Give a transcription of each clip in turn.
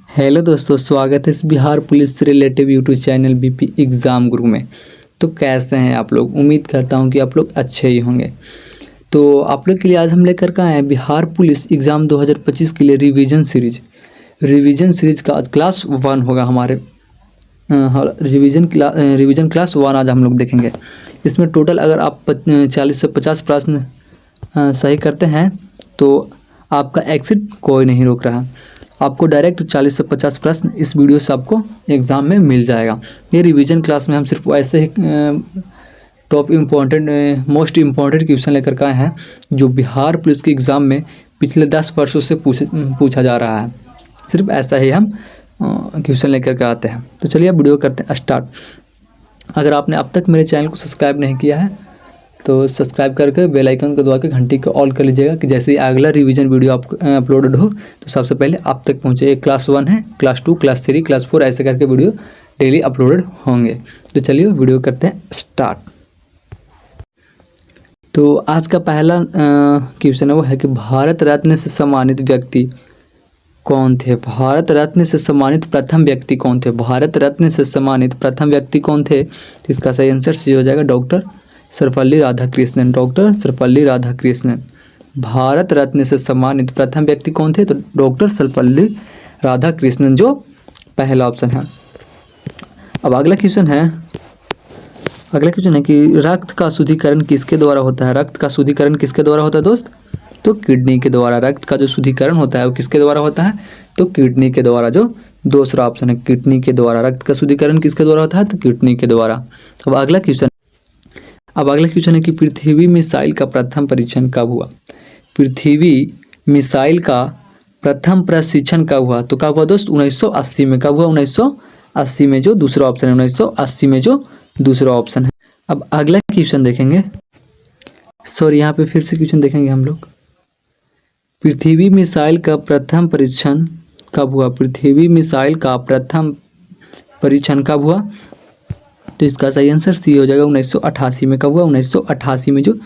Hello दोस्तों, स्वागत है इस बिहार पुलिस से relative YouTube channel BP exam गुरु में। तो कैसे हैं आप लोग? उम्मीद करता हूं कि आप लोग अच्छे ही होंगे। तो आप लोग के लिए आज हम लेकर के आए हैं बिहार पुलिस एग्ज़ाम 2025 के लिए रिवीजन सीरीज का आज क्लास 1 होगा हमारे। रिवीजन क्लास 1 आज हम लोग देखेंगे। इसमें टोटल अगर आप 40 से 50 प्रश्न सही करते हैं तो आपका एग्जिट कोई नहीं रोक रहा। आपको डायरेक्ट 40 से 50 प्रश्न इस वीडियो से आपको एग्ज़ाम में मिल जाएगा। ये रिवीजन क्लास में हम सिर्फ ऐसे ही टॉप मोस्ट इम्पॉर्टेंट क्वेश्चन लेकर के आए हैं जो बिहार पुलिस के एग्ज़ाम में पिछले 10 वर्षों से पूछा जा रहा है। सिर्फ ऐसा ही हम क्वेश्चन लेकर के आते हैं। तो चलिए वीडियो करते हैं स्टार्ट। अगर आपने अब तक मेरे चैनल को सब्सक्राइब नहीं किया है तो सब्सक्राइब करके बेल आइकन को दबा के घंटी को ऑल कर लीजिएगा कि जैसे ही अगला रिवीजन वीडियो आप अपलोडेड हो तो सबसे पहले आप तक पहुंचे। ये क्लास 1 है, क्लास 2, क्लास 3, क्लास 4 ऐसे करके वीडियो डेली अपलोडेड होंगे। तो चलिए वीडियो करते हैं स्टार्ट। तो आज का पहला क्वेश्चन है वो है कि भारत रत्न से सम्मानित व्यक्ति कौन थे? भारत रत्न से सम्मानित प्रथम व्यक्ति कौन थे? भारत रत्न से सम्मानित प्रथम व्यक्ति कौन थे? इसका सही आंसर सी हो जाएगा डॉक्टर सर्वपल्ली राधाकृष्णन। डॉक्टर सर्वपल्ली राधाकृष्णन। भारत रत्न से सम्मानित प्रथम व्यक्ति कौन थे? तो डॉक्टर सर्वपल्ली राधाकृष्णन जो पहला ऑप्शन है। अब अगला क्वेश्चन है कि रक्त का शुद्धिकरण किसके द्वारा होता है? रक्त का शुद्धिकरण किसके द्वारा होता है दोस्त? तो किडनी के द्वारा। रक्त का जो शुद्धिकरण होता है वो किसके द्वारा होता है? तो किडनी के द्वारा। जो दूसरा ऑप्शन है किडनी के द्वारा। रक्त का शुद्धिकरण किसके द्वारा होता है? तो किडनी के द्वारा। अब अगला क्वेश्चन है कि पृथ्वी मिसाइल का प्रथम परीक्षण कब हुआ? पृथ्वी मिसाइल का प्रथम प्रशिक्षण कब हुआ? तो कब हुआ दोस्त? 1980 में। कब हुआ? 1980 में, जो दूसरा ऑप्शन है। 1980 में जो दूसरा ऑप्शन है। अब अगला क्वेश्चन देखेंगे, यहाँ पे फिर से क्वेश्चन देखेंगे हम लोग। पृथ्वी मिसाइल का प्रथम परीक्षण कब हुआ? पृथ्वी मिसाइल का प्रथम परीक्षण कब हुआ? तो इसका सही आंसर सी हो जाएगा 1988 में। कब हुआ? 1988 में, जो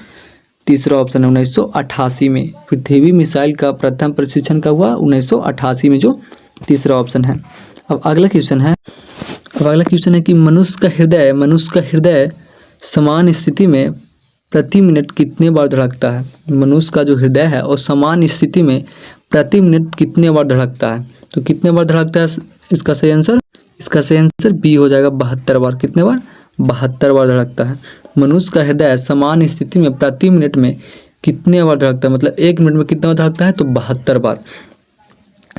तीसरा ऑप्शन है। 1988 में पृथ्वी मिसाइल का प्रथम परीक्षण कब हुआ? 1988 में, जो तीसरा ऑप्शन है। अब अगला क्वेश्चन है कि मनुष्य का हृदय समान स्थिति में प्रति मिनट कितने बार धड़कता है? मनुष्य का जो हृदय है और समान स्थिति में प्रति मिनट कितने बार धड़कता है? तो कितने बार धड़कता है? इसका सही आंसर बी हो जाएगा 72 बार। कितने बार? 72 बार धड़कता है। मनुष्य का हृदय समान स्थिति में प्रति मिनट में कितने बार धड़कता है? मतलब 1 मिनट में कितना बार धड़कता है? तो 72 बार।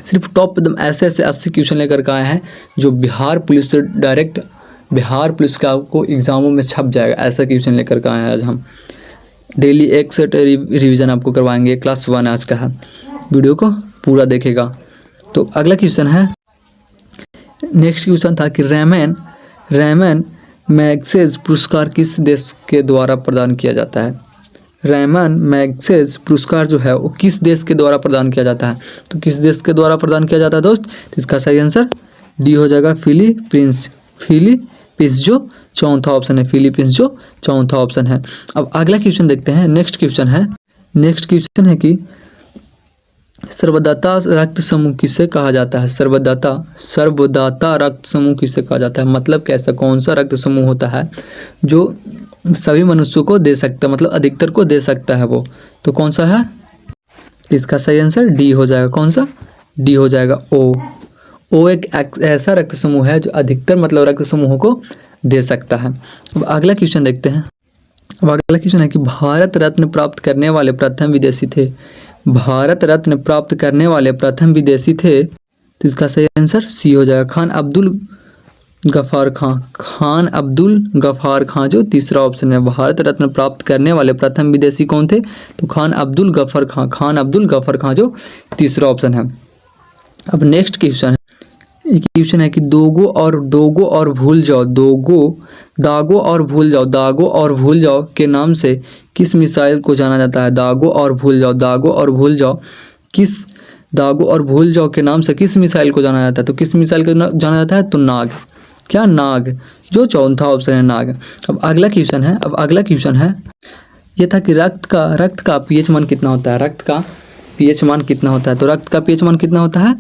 सिर्फ टॉप एकदम ऐसे 80 क्वेश्चन लेकर के आए हैं जो बिहार पुलिस से डायरेक्ट बिहार पुलिस का आपको एग्जामों में छप जाएगा। ऐसा क्वेश्चन लेकर के आए हैं आज हम। डेली एक सेट रिवीजन आपको करवाएंगे। क्लास 1 आज का है। वीडियो को पूरा देखेगा। तो अगला क्वेश्चन है, नेक्स्ट क्वेश्चन था कि रैमन मैग्सेस पुरस्कार किस देश के द्वारा प्रदान किया जाता है? रैमन मैग्सेस पुरस्कार जो है वो किस देश के द्वारा प्रदान किया जाता है? तो किस देश के द्वारा प्रदान किया जाता है दोस्त? तो इसका सही आंसर डी हो जाएगा फिलीपींस, जो चौथा ऑप्शन है। फिलीपींस जो चौथा ऑप्शन है। अब अगला क्वेश्चन देखते हैं। नेक्स्ट क्वेश्चन है कि सर्वदाता रक्त समूह किसे कहा जाता है? सर्वदाता रक्त समूह किसे कहा जाता है? मतलब कैसा, कौन सा रक्त समूह होता है जो सभी मनुष्यों को दे सकता है, मतलब अधिकतर को दे सकता है वो? तो कौन सा है? इसका सही आंसर डी हो जाएगा। कौन सा? डी हो जाएगा ओ एक ऐसा रक्त समूह है जो अधिकतर मतलब रक्त समूहों को दे सकता है। अब अगला क्वेश्चन देखते हैं। अब अगला क्वेश्चन है कि भारत रत्न प्राप्त करने वाले प्रथम विदेशी थे। भारत रत्न प्राप्त करने वाले प्रथम विदेशी थे। तो इसका सही आंसर सी हो जाएगा खान अब्दुल गफ्फार खां जो तीसरा ऑप्शन है। भारत रत्न प्राप्त करने वाले प्रथम विदेशी कौन थे? तो खान अब्दुल गफ्फार खां जो तीसरा ऑप्शन है। अब नेक्स्ट क्वेश्चन है कि दागो और भूल जाओ के नाम से किस मिसाइल को जाना जाता है? दागो और भूल जाओ के नाम से किस मिसाइल को जाना जाता है? तो किस मिसाइल को जाना जाता है? तो नाग जो चौथा ऑप्शन है, नाग। अब अगला क्वेश्चन है ये था कि रक्त का पीएच मान कितना होता है? रक्त का पीएच मान कितना होता है? तो रक्त का पीएच मान कितना होता है?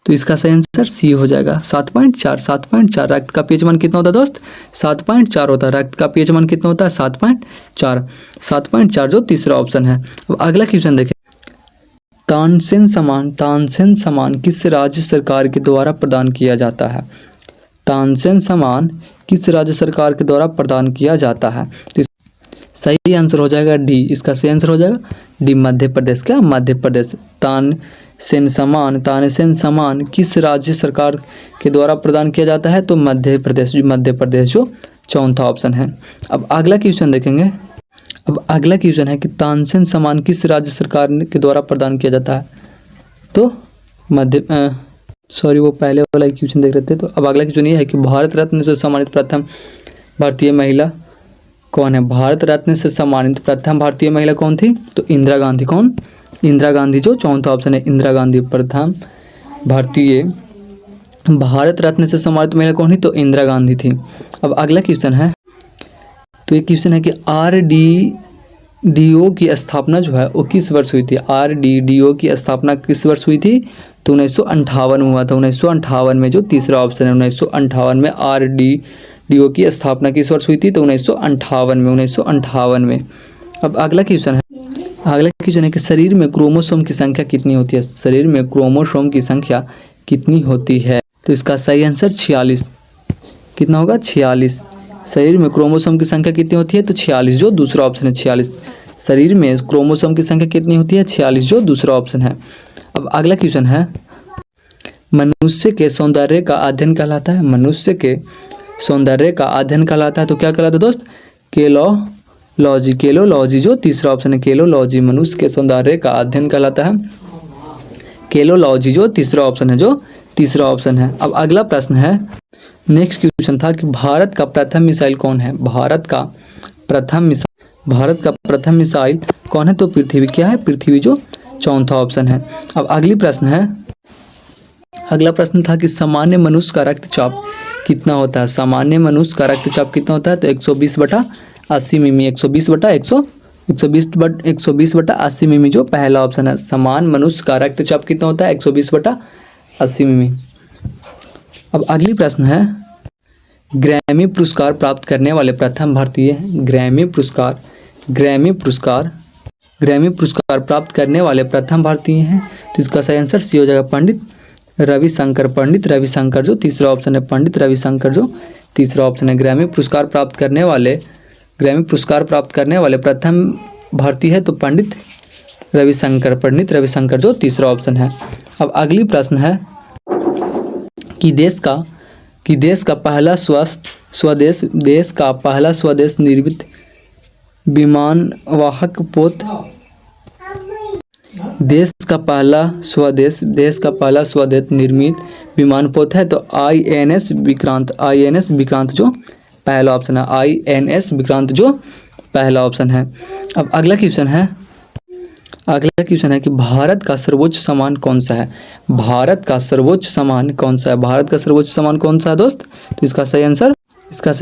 तो इसका सही आंसर सी हो जाएगा। 7.4 7.4 रक्त का पीएच मान कितना होता है दोस्त? 7.4 होता है। रक्त का पीएच मान कितना होता है? 7.4 7.4 जो तीसरा ऑप्शन है। अब अगला क्वेश्चन देखें, तानसेन सम्मान किस राज्य सरकार के द्वारा प्रदान किया जाता है? तानसेन सम्मान किस राज्य सरकार के द्वारा प्रदान किया जाता है? तो सही आंसर हो जाएगा डी। इसका सही आंसर हो जाएगा डी, मध्य प्रदेश। क्या? मध्य प्रदेश। तानसेन सम्मान किस राज्य सरकार के द्वारा प्रदान किया जाता है? तो मध्य प्रदेश। मध्य प्रदेश जो चौथा ऑप्शन है। अब अगला क्वेश्चन देखेंगे। अब अगला क्वेश्चन है कि तानसेन सम्मान किस राज्य सरकार के द्वारा प्रदान किया जाता है? तो वो पहले वाला क्वेश्चन देख रहे थे। तो अब अगला क्वेश्चन ये है कि भारत रत्न से सम्मानित प्रथम भारतीय महिला कौन है? भारत रत्न से सम्मानित प्रथम भारतीय महिला कौन थी? तो इंदिरा गांधी। कौन? इंदिरा गांधी जो चौथा ऑप्शन है। इंदिरा गांधी प्रथम भारतीय भारत रत्न से सम्मानित महिला कौन थी? तो इंदिरा गांधी थी। अब अगला क्वेश्चन है, तो ये क्वेश्चन है कि RDDO की स्थापना जो है वो किस वर्ष हुई थी? RDDO की स्थापना किस वर्ष हुई थी? तो 1958 में हुआ था। 1958 में जो तीसरा ऑप्शन है। 1958 में RDDO की स्थापना किस वर्ष हुई थी? तो 1958 में। अब अगला क्वेश्चन है कि शरीर में क्रोमोसोम की संख्या कितनी होती है? शरीर में क्रोमोसोम की संख्या कितनी होती है? तो इसका सही आंसर 46। कितना होगा? 46। शरीर में क्रोमोसोम की संख्या कितनी होती है? तो 46 जो दूसरा ऑप्शन है। 46। शरीर में क्रोमोसोम की संख्या कितनी होती है? 46 जो दूसरा ऑप्शन है। अब अगला क्वेश्चन है, मनुष्य के सौंदर्य का अध्ययन कहलाता है? मनुष्य के सौंदर्य का अध्ययन कहलाता है तो क्या कहलाता है दोस्त? केलोलॉजी जो तीसरा ऑप्शन है। केलोलॉजी मनुष्य के सौंदर्य का अध्ययन कहलाता है। केलोलॉजी जो तीसरा ऑप्शन है। जो तीसरा ऑप्शन है। अब अगला प्रश्न है, नेक्स्ट क्वेश्चन था कि भारत का प्रथम मिसाइल कौन है? भारत का प्रथम मिसाइल कौन है? तो पृथ्वी। क्या है? पृथ्वी जो चौथा ऑप्शन है। अब अगला प्रश्न था कि सामान्य मनुष्य का रक्तचाप कितना होता है? सामान्य मनुष्य का रक्तचाप कितना होता है? तो 120/80 मिमी। 120/80 मिमी जो पहला ऑप्शन है। सामान्य मनुष्य का रक्तचाप कितना होता है? 120/80 मिमी। अब अगली प्रश्न है, ग्रैमी पुरस्कार प्राप्त करने वाले प्रथम भारतीय ग्रैमी पुरस्कार प्राप्त करने वाले प्रथम भारतीय हैं। तो इसका सही आंसर सी हो जाएगा, पंडित रविशंकर जो तीसरा ऑप्शन है। पंडित रविशंकर जो तीसरा ऑप्शन है। ग्रैमी पुरस्कार प्राप्त करने वाले प्रथम भारतीय है तो पंडित रविशंकर जो तीसरा ऑप्शन है। अब अगली प्रश्न है कि देश का पहला स्वदेश निर्मित विमानवाहक पोत देश का पहला स्वदेश निर्मित विमान पोत है तो INS विक्रांत जो पहला ऑप्शन है। INS विक्रांत जो पहला ऑप्शन है। अब अगला क्वेश्चन है कि भारत का सर्वोच्च सम्मान कौन सा है? भारत का सर्वोच्च सम्मान कौन सा है दोस्त? तो इसका सही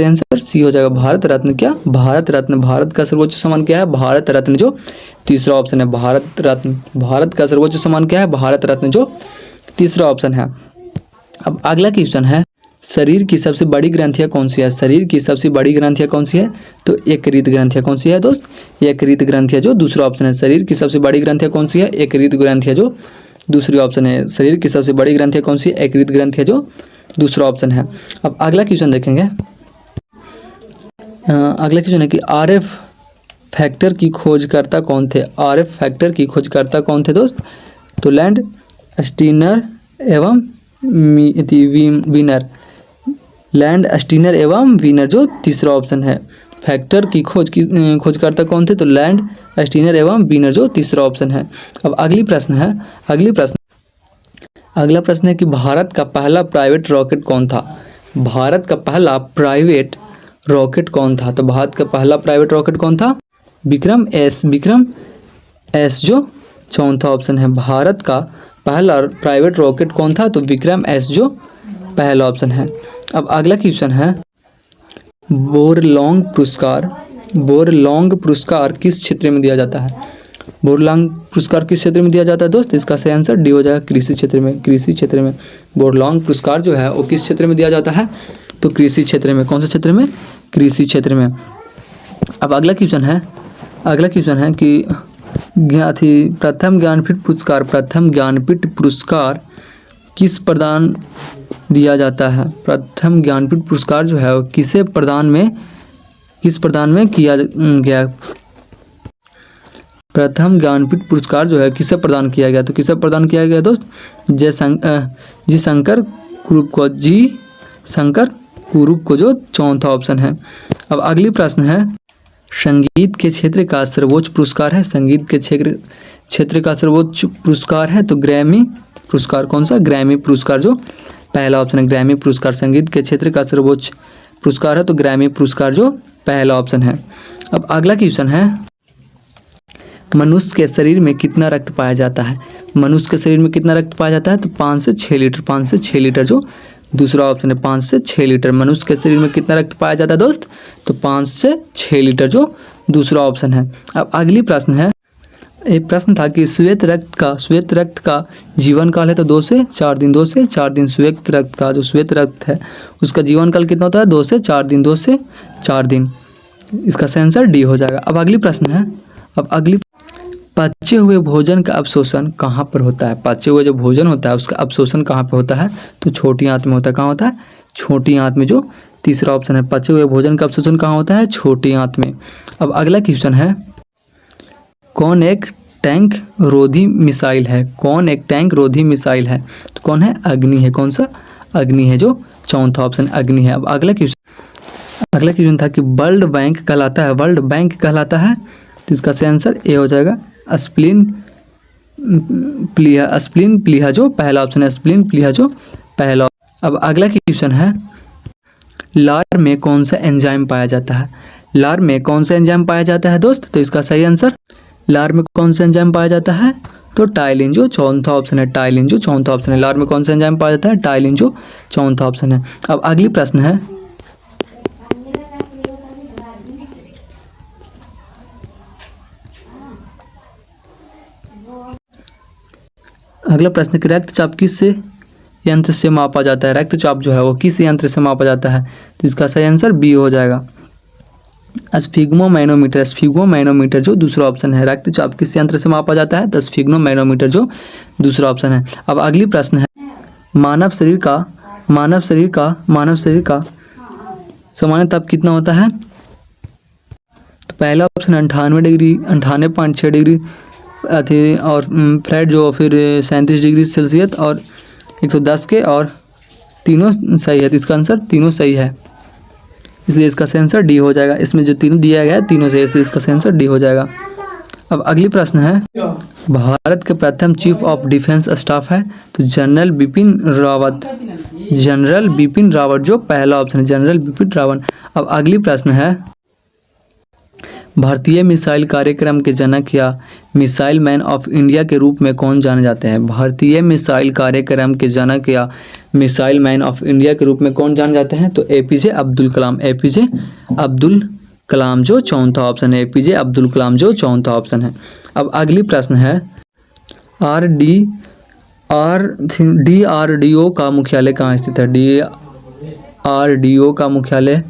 आंसर सी हो जाएगा, भारत रत्न। क्या? भारत रत्न। भारत का सर्वोच्च सम्मान क्या है? भारत रत्न जो तीसरा ऑप्शन है। भारत रत्न। भारत का सर्वोच्च सम्मान क्या है? भारत रत्न जो तीसरा ऑप्शन है। अब अगला क्वेश्चन है, शरीर की सबसे बड़ी ग्रंथियाँ कौन सी है? शरीर की सबसे बड़ी ग्रंथियाँ कौन सी है? तो यकृत ग्रंथियाँ कौन सी है दोस्त? यकृत ग्रंथियाँ जो दूसरा ऑप्शन है। शरीर की सबसे बड़ी ग्रंथियाँ कौन सी है? यकृत ग्रंथियाँ जो दूसरी ऑप्शन है। शरीर की सबसे बड़ी ग्रंथियाँ कौन सी है? यकृत ग्रंथियाँ जो दूसरा ऑप्शन है। अब अगला क्वेश्चन देखेंगे। अगला क्वेश्चन है कि RF फैक्टर की खोजकर्ता कौन थे? RF फैक्टर की खोजकर्ता कौन थे दोस्त? तो लैंड स्टीनर एवं वीनर जो तीसरा ऑप्शन है। फैक्टर की खोजकर्ता कौन थे? तो लैंड स्टीनर एवं वीनर जो तीसरा ऑप्शन है। अब अगला प्रश्न है कि भारत का पहला प्राइवेट रॉकेट कौन था? भारत का पहला प्राइवेट रॉकेट कौन था? तो भारत का पहला प्राइवेट रॉकेट कौन था? विक्रम एस जो चौथा ऑप्शन है। भारत का पहला प्राइवेट रॉकेट कौन था? तो विक्रम एस जो पहला ऑप्शन है। अब अगला क्वेश्चन है, बोरलॉन्ग पुरस्कार किस क्षेत्र में दिया जाता है? बोरलॉग पुरस्कार किस क्षेत्र में दिया जाता है दोस्त? इसका सही आंसर डी हो जाएगा, कृषि क्षेत्र में। कृषि क्षेत्र में बोरलॉग पुरस्कार जो है वो किस क्षेत्र में दिया जाता है? तो कृषि क्षेत्र में। कौन से क्षेत्र में? कृषि क्षेत्र में। अब अगला क्वेश्चन है कि प्रथम ज्ञानपीठ पुरस्कार किस प्रदान दिया जाता है? प्रथम ज्ञानपीठ पुरस्कार जो है वो किस प्रदान में किया गया? प्रथम ज्ञानपीठ पुरस्कार जो है किसे प्रदान किया गया? तो किसे प्रदान किया गया दोस्त? जी शंकर कुरूप को जो चौथा ऑप्शन है। अब अगली प्रश्न है, संगीत के क्षेत्र का सर्वोच्च पुरस्कार है। संगीत के क्षेत्र का सर्वोच्च पुरस्कार है तो ग्रैमी पुरस्कार। कौन सा? ग्रैमी पुरस्कार जो पहला ऑप्शन है। ग्रैमी पुरस्कार संगीत के क्षेत्र का सर्वोच्च पुरस्कार है तो ग्रैमी पुरस्कार जो पहला ऑप्शन है। अब अगला क्वेश्चन है, मनुष्य के शरीर में कितना रक्त पाया जाता है? मनुष्य के शरीर में कितना रक्त पाया जाता है? तो 5 से 6 लीटर। 5 से 6 लीटर जो दूसरा ऑप्शन है, 5 से 6 लीटर। मनुष्य के शरीर में कितना रक्त पाया जाता है दोस्त? तो 5 से 6 लीटर जो दूसरा ऑप्शन है। अब अगली प्रश्न है, एक प्रश्न था कि श्वेत रक्त का जीवन काल है तो 2 से 4 दिन। 2 से 4 दिन श्वेत रक्त का, जो श्वेत रक्त है उसका जीवन काल कितना होता है? 2 से 4 दिन। 2 से 4 दिन। इसका सही आंसर डी हो जाएगा। अब अगली प्रश्न है, पचे हुए भोजन का अवशोषण कहाँ पर होता है? पचे हुए जो भोजन होता है उसका अवशोषण कहाँ पर होता है? तो छोटी आंत में होता है। कहाँ होता है? छोटी आंत में, जो तीसरा ऑप्शन है। पचे हुए भोजन का अवशोषण कहाँ होता है? छोटी आंत में। अब अगला क्वेश्चन है, कौन एक टैंक रोधी मिसाइल है? कौन एक टैंक रोधी मिसाइल है? तो कौन है? अग्नि है। कौन सा? अग्नि है जो चौथा ऑप्शन अग्नि है। अब अगला क्वेश्चन था कि वर्ल्ड बैंक कहलाता है तो इसका सही आंसर ए हो जाएगा, स्प्लीन प्लीहा जो पहला ऑप्शन है। स्प्लीन प्लीहा जो पहला। अब अगला क्वेश्चन है, लार में कौन सा एंजाइम पाया जाता है? लार में कौन सा एंजाइम पाया जाता है दोस्त? तो इसका सही आंसर, लार में कौन सा एंजाइम पाया जाता है? तो टाइलिन जो चौथा ऑप्शन है। टाइलिन जो चौथा ऑप्शन है। लार में कौन सा एंजाइम पाया जाता है? टाइलिन जो चौथा ऑप्शन है। अब अगली प्रश्न है, अगला प्रश्न कि रक्तचाप किस यंत्र से मापा जाता है? रक्तचाप जो है वो किस यंत्र से मापा जाता है? तो इसका सही आंसर बी हो जाएगा, स्फिग्मोमैनोमीटर। स्फिग्मोमैनोमीटर जो दूसरा ऑप्शन है। रक्तचाप किस यंत्र से मापा जाता है? तो स्फिग्मोमैनोमीटर जो दूसरा ऑप्शन है। अब अगली प्रश्न है, मानव शरीर का सामान्य ताप कितना होता है? तो पहला ऑप्शन 98 डिग्री, 98.6 डिग्री थी, और फ्लैट जो फिर 37 डिग्री सेल्सियस और 110 के, और तीनों सही है। तो इसका आंसर तीनों सही है, इसलिए इसका सही आंसर डी हो जाएगा। इसमें जो तीनों दिया गया है तीनों सही है, इसलिए इसका सही आंसर डी हो जाएगा। अब अगली प्रश्न है, भारत के प्रथम चीफ ऑफ डिफेंस स्टाफ है तो जनरल बिपिन रावत जो पहला ऑप्शन है। जनरल बिपिन रावत। अब अगली प्रश्न है, भारतीय मिसाइल कार्यक्रम के जनक या मिसाइल मैन ऑफ इंडिया के रूप में कौन जाने जाते हैं? भारतीय मिसाइल कार्यक्रम के जनक या मिसाइल मैन ऑफ इंडिया के रूप में कौन जाने जाते हैं? तो एपीजे अब्दुल कलाम। एपीजे अब्दुल कलाम जो चौथा ऑप्शन है। एपीजे अब्दुल कलाम जो चौथा ऑप्शन है। अब अगली प्रश्न है, DRDO का मुख्यालय कहाँ स्थित है? DRDO का मुख्यालय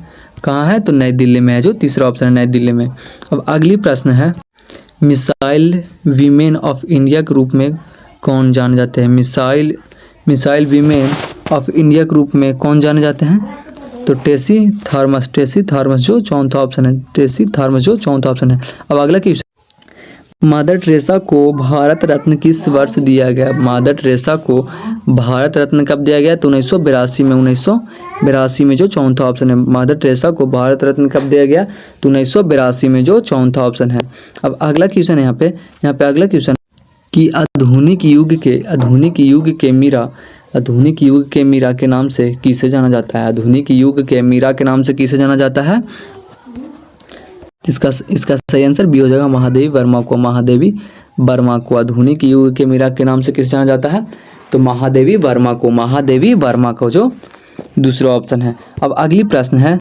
कहाँ है? तो नई दिल्ली में है, जो तीसरा ऑप्शन है, नई दिल्ली में। अब अगली प्रश्न है, मिसाइल वीमेन ऑफ इंडिया के रूप में कौन जाने जाते हैं? मिसाइल वीमेन ऑफ इंडिया के रूप में कौन जाने जाते हैं? तो टेसी थॉमस जो चौथा ऑप्शन है। टेसी थॉमस जो चौथा ऑप्शन है। अब अगला क्वेश्चन, मदर टेरेसा को भारत रत्न किस वर्ष दिया गया? मदर टेरेसा को भारत रत्न कब दिया गया? तो 1982 में। 1982 में जो चौथा ऑप्शन है। मदर टेरेसा को भारत रत्न कब दिया गया? तो 1982 में जो चौथा ऑप्शन है। अब अगला क्वेश्चन है, यहाँ पे अगला क्वेश्चन कि आधुनिक युग के मीरा के नाम से किसे जाना जाता है? आधुनिक युग के मीरा के नाम से किसे जाना जाता है? इसका सही आंसर बी हो जाएगा, महादेवी वर्मा को। महादेवी वर्मा को आधुनिक युग के मीरा के नाम से किसे जाना जाता है? तो महादेवी वर्मा को। महादेवी वर्मा को जो दूसरा ऑप्शन है। अब अगली प्रश्न है,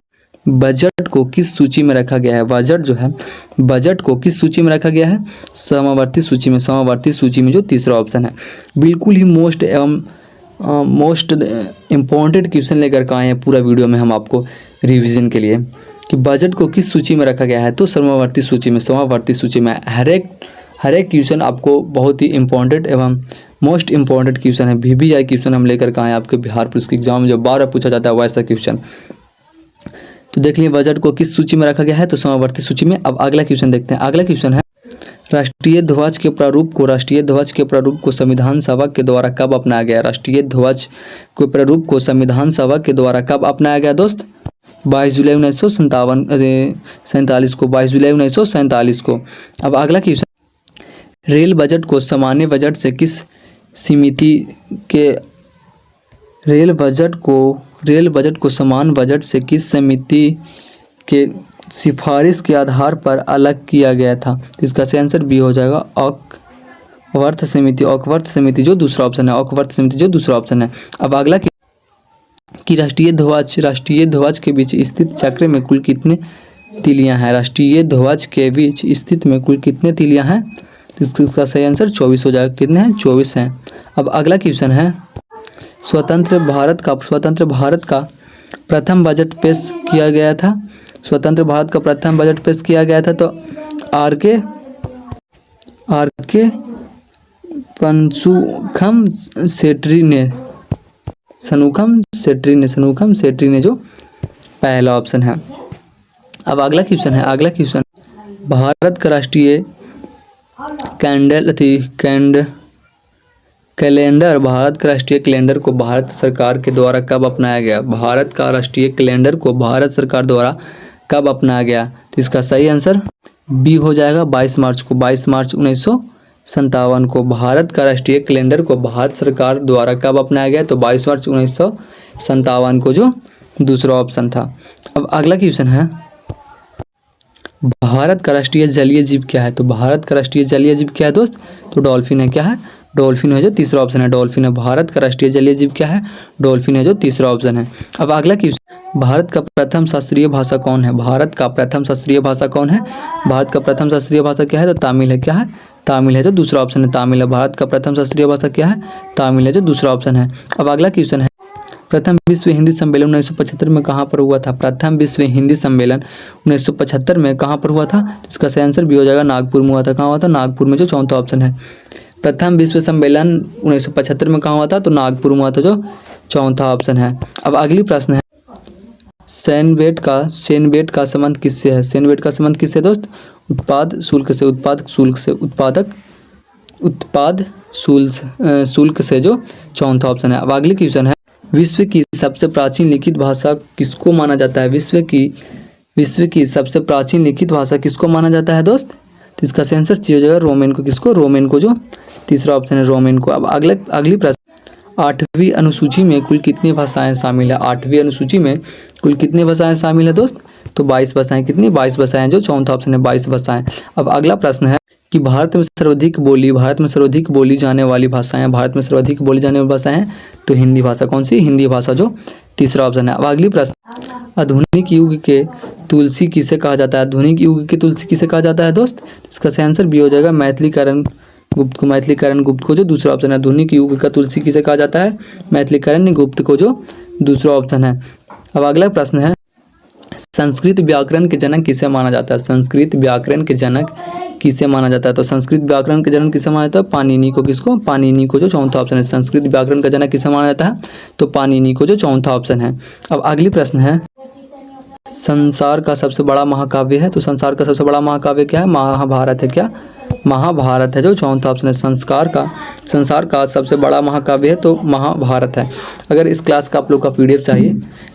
बजट को किस सूची में रखा गया है? बजट जो है, बजट को किस सूची में रखा गया है? समावर्ती सूची में। समावर्ती सूची में जो तीसरा ऑप्शन है। बिल्कुल ही मोस्ट एवं मोस्ट इम्पॉर्टेंट क्वेश्चन लेकर के आए हैं पूरा वीडियो में हम आपको रिवीजन के लिए कि बजट को किस सूची में रखा गया है। तो समावर्ती सूची में। समावर्ती सूची में हर एक क्वेश्चन आपको बहुत ही इम्पॉर्टेंट एवं मोस्ट इम्पॉर्टेंट क्वेश्चन है। VBI क्वेश्चन हम लेकर के आए हैं आपके बिहार पुलिस के एग्जाम में जो 12 पूछा जाता है वैसा क्वेश्चन। तो देख लीजिए बजट को किस सूची में रखा गया है? तो समावर्ती सूची में। अब अगला क्वेश्चन देखते हैं। अगला क्वेश्चन है राष्ट्रीय ध्वज के प्रारूप को संविधान सभा के द्वारा कब अपनाया गया? राष्ट्रीय ध्वज के प्रारूप को संविधान सभा के द्वारा कब अपनाया गया दोस्त? 22 जुलाई 1947 को। 22 जुलाई 1947 को। अब अगला क्वेश्चन, रेल बजट को सामान्य बजट से किस समिति के रेल बजट को समान बजट से किस समिति के सिफारिश के आधार पर अलग किया गया था? इसका सही आंसर बी हो जाएगा, ऑकवर्थ समिति। ऑकवर्थ समिति जो दूसरा ऑप्शन है। ऑकवर्थ समिति जो दूसरा ऑप्शन है। अब अगला कि राष्ट्रीय ध्वज के बीच स्थित चक्र में कुल कितने तीलियां हैं? राष्ट्रीय ध्वज के बीच स्थित में कुल कितने तीलियां हैं? इसका सही आंसर 24 हो जाएगा। कितने हैं? 24 हैं। अब अगला क्वेश्चन है स्वतंत्र भारत का प्रथम बजट पेश किया गया था। स्वतंत्र भारत का प्रथम बजट पेश किया गया था तो आर के पंसुखम सेट्री ने जो पहला ऑप्शन है। अब अगला क्वेश्चन है। अगला क्वेश्चन, भारत का राष्ट्रीय कैलेंडर को भारत सरकार के द्वारा कब अपनाया गया? भारत का राष्ट्रीय कैलेंडर को भारत सरकार द्वारा कब अपनाया गया? तो इसका सही आंसर बी हो जाएगा, 22 मार्च को। 22 मार्च 1957 को भारत का राष्ट्रीय कैलेंडर को भारत सरकार द्वारा कब अपनाया गया? तो 22 मार्च 1957 को जो दूसरा ऑप्शन था। अब अगला क्वेश्चन है भारत का राष्ट्रीय जलीय जीव क्या है? तो भारत का राष्ट्रीय जलीय जीव क्या है दोस्त? तो डॉल्फिन है। क्या है? डॉल्फिन है जो तीसरा ऑप्शन है। डॉल्फिन है। भारत का राष्ट्रीय जलीय जीव क्या है? डॉल्फिन है जो तीसरा ऑप्शन है। अब अगला क्वेश्चन, भारत का प्रथम शास्त्रीय भाषा कौन है? भारत का प्रथम शास्त्रीय भाषा कौन है? भारत का प्रथम शास्त्रीय भाषा क्या है? तो तमिल है। क्या है? तमिल है जो दूसरा ऑप्शन है। तमिल है। भारत का प्रथम शास्त्रीय भाषा क्या है? तमिल है जो दूसरा ऑप्शन है। अब अगला क्वेश्चन है प्रथम विश्व हिंदी सम्मेलन 1975 में कहाँ पर हुआ था? प्रथम विश्व हिंदी सम्मेलन 1975 में कहाँ पर हुआ था? तो इसका सही आंसर भी हो जाएगा, नागपुर में हुआ था। कहाँ हुआ था? नागपुर में जो चौथा ऑप्शन है। प्रथम विश्व सम्मेलन 1975 में कहाँ हुआ था? तो नागपुर में हुआ था जो चौथा ऑप्शन है। अब अगली प्रश्न है सेनबेट का संबंध किससे है? सेनबेट का संबंध किससे दोस्त? उत्पाद शुल्क से। उत्पाद शुल्क से जो चौथा ऑप्शन है। अब अगली क्वेश्चन है विश्व की सबसे प्राचीन लिखित भाषा किसको माना जाता है? विश्व की सबसे प्राचीन लिखित भाषा किसको माना जाता है दोस्त? तो इसका आंसर सी हो जाएगा रोमन को। किसको? रोमन को जो तीसरा ऑप्शन है रोमन को। अब अगली प्रश्न, 8वीं अनुसूची में कुल कितनी भाषाएं शामिल है? 8वीं अनुसूची में कुल कितनी भाषाएं शामिल है दोस्त? तो 22 भाषाएं। कितनी? 22 भाषाएं जो चौथा ऑप्शन है 22 भाषाएं। अब अगला प्रश्न है कि भारत में सर्वाधिक बोली जाने वाली भाषाएं हैं तो हिंदी भाषा कौन सी? हिंदी भाषा जो तीसरा ऑप्शन है। अब अगली प्रश्न, आधुनिक युग के तुलसी किसे कहा जाता है? आधुनिक युग के तुलसी किसे कहा जाता है दोस्त? इसका सही आंसर बी हो जाएगा, मैथिलीकरण गुप्त को जो दूसरा ऑप्शन है। आधुनिक युग का तुलसी किसे कहा जाता है? मैथिलीकरण गुप्त को जो दूसरा ऑप्शन है। अब अगला प्रश्न है संस्कृत व्याकरण के जनक किसे माना जाता है? संस्कृत व्याकरण के जनक किसे माना जाता है? तो संस्कृत व्याकरण के जनक किसे माना जाता है? पाणिनि को। किसको? पाणिनि को जो चौथा ऑप्शन है। संस्कृत व्याकरण का जनक किसे माना जाता है? तो पाणिनि को जो चौथा ऑप्शन है। अब अगली प्रश्न है संसार का सबसे बड़ा महाकाव्य है। तो संसार का सबसे बड़ा महाकाव्य क्या है? महाभारत है। क्या? महाभारत है जो चौथा ऑप्शन है। संसार का सबसे बड़ा महाकाव्य है तो महाभारत है। अगर इस क्लास का आप लोग का PDF चाहिए,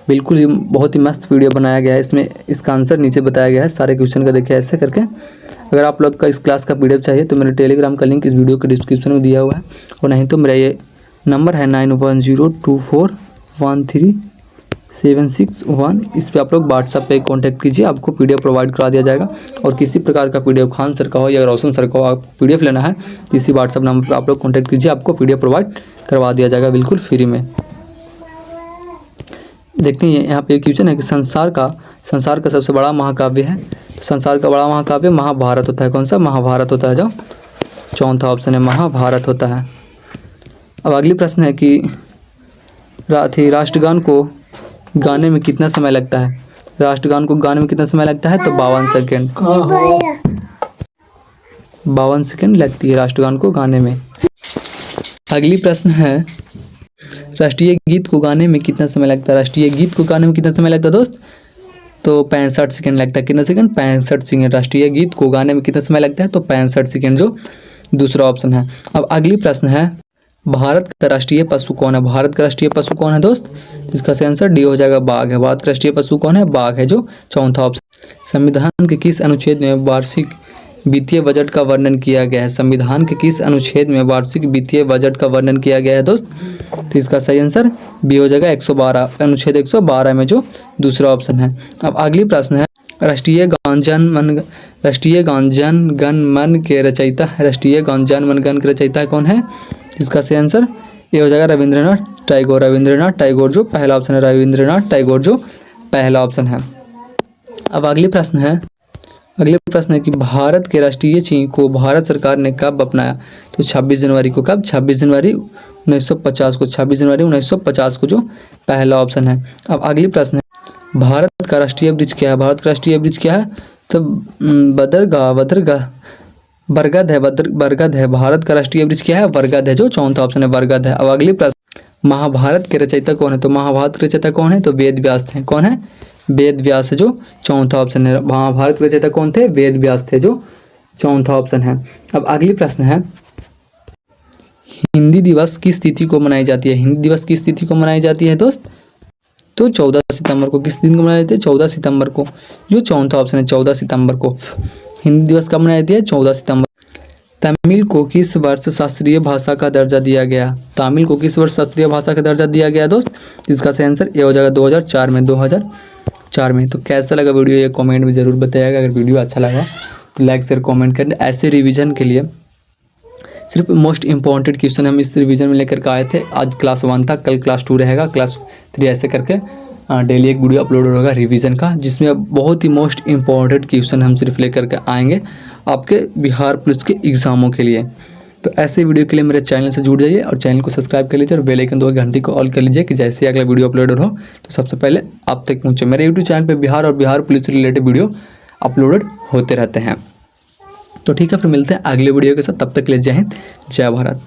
बिल्कुल ही बहुत ही मस्त वीडियो बनाया गया है। इसमें इसका आंसर नीचे बताया गया है सारे क्वेश्चन का, देखिए ऐसे करके। अगर आप लोग का इस क्लास का PDF चाहिए तो मेरे टेलीग्राम का लिंक इस वीडियो के डिस्क्रिप्शन में दिया हुआ है, और नहीं तो मेरा ये नंबर है 9102413761। इस पर आप लोग व्हाट्सएप पे कॉन्टैक्ट कीजिए, आपको PDF प्रोवाइड करा दिया जाएगा। और किसी प्रकार का PDF खान सर का हो या रोशन सर का हो, आप PDF लेना है तो इसी व्हाट्सएप नंबर पर आप लोग कॉन्टैक्ट कीजिए, आपको PDF प्रोवाइड करवा दिया जाएगा बिल्कुल फ्री में। देखते हैं यहाँ पे क्वेश्चन है कि संसार का सबसे बड़ा महाकाव्य है। संसार का बड़ा महाकाव्य महाभारत होता है। कौन सा? महाभारत होता है। जो चौथा ऑप्शन है महाभारत होता है। अब अगली प्रश्न है कि राष्ट्रगान को गाने में कितना समय लगता है? राष्ट्रगान को गाने में कितना समय लगता है? तो 52 सेकेंड। 52 सेकेंड लगती है राष्ट्रगान को गाने में। अगली प्रश्न है राष्ट्रीय गीत को गाने में कितना समय लगता है? राष्ट्रीय गीत को गाने में कितना समय लगता है दोस्त? तो 65 सेकेंड लगता है। कितना सेकेंड? 65 सेकेंड। राष्ट्रीय गीत को गाने में कितना समय लगता है? तो 65 सेकेंड, जो दूसरा ऑप्शन है। अब अगली प्रश्न है भारत का राष्ट्रीय पशु कौन है? भारत का राष्ट्रीय पशु कौन है दोस्त? इसका सही आंसर डी हो जाएगा, बाघ है। भारत का राष्ट्रीय पशु कौन है? बाघ है, जो चौथा ऑप्शन। संविधान के किस अनुच्छेद में वार्षिक वित्तीय बजट का वर्णन किया गया है? संविधान के किस अनुच्छेद में वार्षिक वित्तीय बजट का वर्णन किया गया है दोस्त? तो इसका सही आंसर बी हो जाएगा 112, अनुच्छेद 112 में, जो दूसरा ऑप्शन है। अब अगली प्रश्न है राष्ट्रीय गान गण मन के रचयिता के रचयिता कौन है? इसका सही आंसर ये हो जाएगा रविंद्रनाथ टैगोर, जो पहला ऑप्शन है। रविंद्रनाथ टैगोर, जो पहला ऑप्शन है। अब अगली प्रश्न है कि भारत के राष्ट्रीय चिन्ह को भारत सरकार ने कब अपनाया? तो 26 जनवरी को। कब? 26 जनवरी 1950 को। 26 जनवरी 1950 को, जो पहला ऑप्शन है। अब अगली प्रश्न है भारत का राष्ट्रीय वृक्ष क्या है? भारत का राष्ट्रीय वृक्ष क्या है? तो बरगद है। भारत का राष्ट्रीय वृक्ष क्या है? बरगद है, जो चौथा ऑप्शन है, बरगद है। अब अगली प्रश्न महाभारत के रचयिता कौन है? तो महाभारत के रचयिता कौन है? तो वेद व्यास थे। कौन है? वेद व्यास है, जो चौथा ऑप्शन है। महाभारत के रचयिता कौन थे? वेद व्यास थे, जो चौथा ऑप्शन है। अब अगली प्रश्न है हिंदी दिवस किस तिथि को मनाई जाती है? हिंदी दिवस किस तिथि को मनाई जाती है दोस्त? तो 14 सितंबर को। किस दिन को मनाई जाती है? 14 सितंबर को, जो चौथा ऑप्शन है, 14 सितंबर को। हिंदी दिवस कब मनाई जाती है? 14 सितंबर। तमिल को किस वर्ष शास्त्रीय भाषा का दर्जा दिया गया? तमिल को किस वर्ष शास्त्रीय भाषा का दर्जा दिया गया दोस्त? इसका सही आंसर ये हो जाएगा 2004 में। 2004 में। तो कैसा लगा वीडियो ये कमेंट में ज़रूर बताइएगा। अगर वीडियो अच्छा लगा तो लाइक शेयर कमेंट करें। ऐसे रिवीजन के लिए सिर्फ मोस्ट इंपॉर्टेंट क्वेश्चन हम इस रिवीजन में लेकर के आए थे। आज क्लास 1 था, कल क्लास 2 रहेगा, क्लास 3 ऐसे करके डेली एक वीडियो अपलोड होगा रिवीजन का, जिसमें बहुत ही मोस्ट इंपॉर्टेंट क्वेश्चन हम सिर्फ लेकर के आएंगे आपके बिहार पुलिस के एग्जामों के लिए। तो ऐसे वीडियो के लिए मेरे चैनल से जुड़ जाइए और चैनल को सब्सक्राइब कर लीजिए और बेल आइकन दो घंटी को ऑल कर लीजिए कि जैसे ही अगला वीडियो अपलोडेड हो तो सबसे पहले आप तक पहुँचे। मेरे यूट्यूब चैनल पर बिहार और बिहार पुलिस से रिलेटेड वीडियो अपलोडेड होते रहते हैं। तो ठीक है, फिर मिलते हैं अगले वीडियो के साथ। तब तक के लिए जय हिंद, जय भारत।